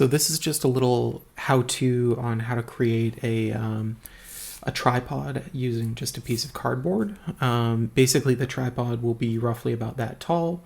So this is just a little how-to on how to create a tripod using just a piece of cardboard. Basically, the tripod will be roughly about that tall,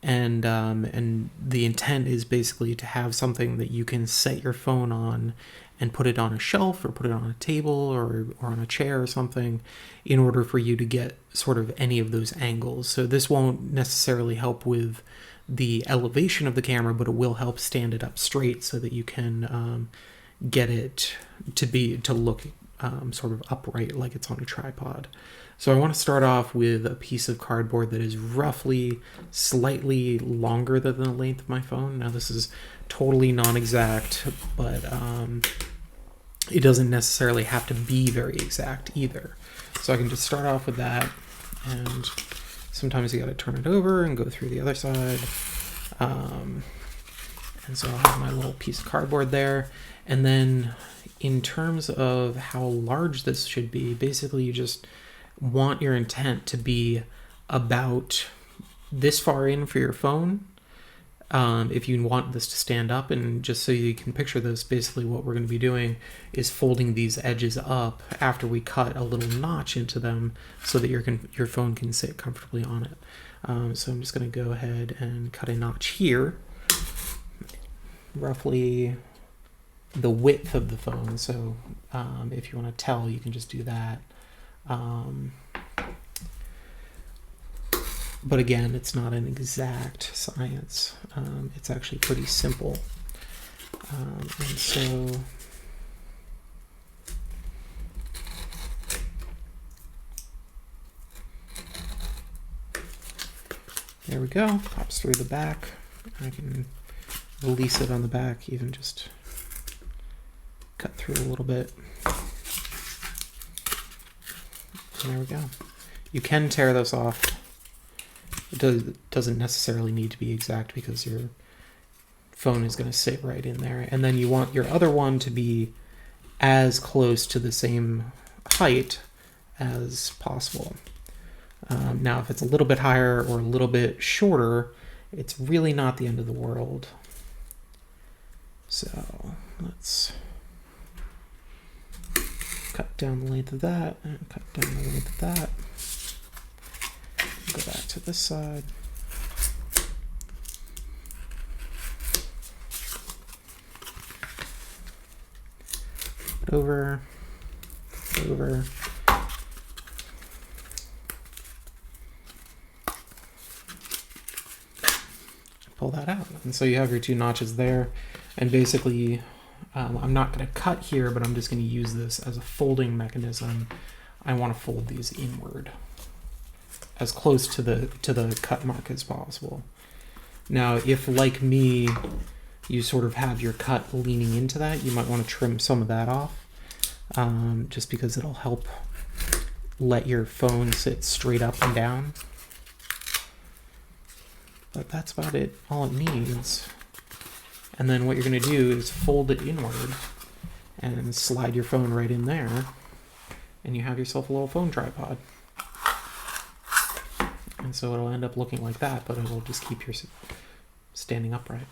and the intent is basically to have something that you can set your phone on and put it on a shelf or put it on a table or on a chair or something in order for you to get sort of any of those angles. So this won't necessarily help with the elevation of the camera, but it will help stand it up straight so that you can get it to look sort of upright like it's on a tripod. So I want to start off with a piece of cardboard that is roughly slightly longer than the length of my phone. Now this is totally non-exact, but it doesn't necessarily have to be very exact either. So I can just start off with that, and sometimes you got to turn it over and go through the other side. And so I'll have my little piece of cardboard there. And then in terms of how large this should be, basically you just want your intent to be about this far in for your phone. If you want this to stand up, and just so you can picture this, basically what we're going to be doing is folding these edges up after we cut a little notch into them so that your phone can sit comfortably on it. So I'm just going to go ahead and cut a notch here, roughly the width of the phone. So if you want to tell, you can just do that. But again, it's not an exact science. It's actually pretty simple. And so there we go. Pops through the back. I can release it on the back, even just cut through a little bit. And there we go. You can tear this off. It doesn't necessarily need to be exact because your phone is going to sit right in there. And then you want your other one to be as close to the same height as possible. Now, if it's a little bit higher or a little bit shorter, it's really not the end of the world. So let's cut down the length of that and cut down the length of that. Go back to this side. Over. Pull that out. And so you have your two notches there. And basically, I'm not going to cut here, but I'm just going to use this as a folding mechanism. I want to fold these inward, as close to the cut mark as possible. Now, if like me, you sort of have your cut leaning into that, you might want to trim some of that off, just because it'll help let your phone sit straight up and down. But that's about it, all it needs. And then what you're going to do is fold it inward and slide your phone right in there, and you have yourself a little phone tripod. And so it'll end up looking like that, but it'll just keep your standing upright.